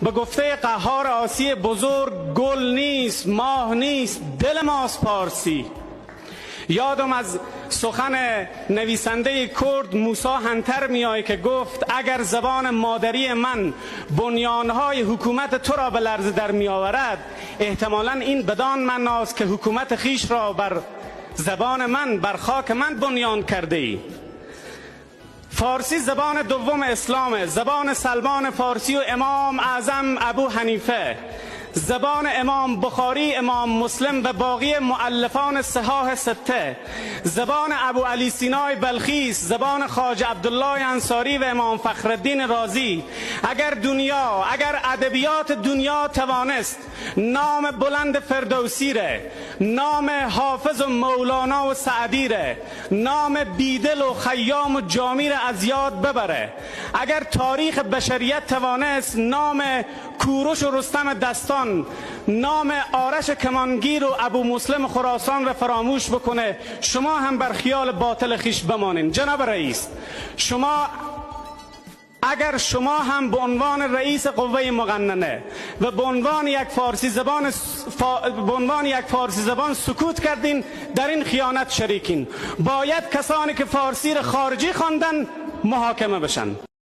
به گفته قهار آسی بزرگ گل نیست، ماه نیست، دل ماست پارسی. یادم از سخن نویسنده کرد موسی هنتر میآید که گفت اگر زبان مادری من بنیانهای حکومت تو را به لرزه در می آورد، احتمالاً این بدان معناست که حکومت خیش را بر زبان من، بر خاک من بنیان کرده ای. فارسی زبان دوم اسلامه، زبان سلمان فارسی و امام اعظم ابو حنیفه، زبان امام بخاری، امام مسلم و باقی مؤلفان صحاح سته، زبان ابو علی سینای بلخیس، زبان خواجه عبدالله انصاری و امام فخرالدین رازی. اگر ادبیات دنیا توانست نام بلند فردوسی ره، نام حافظ و مولانا و سعدی ره، نام بیدل و خیام و جامی ره از یاد ببره، اگر تاریخ بشریت توانست نام کوروش و رستم دستان، نام آرش کمانگیر و ابو مسلم خراسان را فراموش بکنه، شما هم بر خیال باطل خیش بمانین. جناب رئیس، اگر شما هم به عنوان رئیس قوه مقننه و به عنوان یک فارسی زبان سکوت کردین، در این خیانت شریکین. باید کسانی که فارسی را خارجی خواندن محاکمه بشن.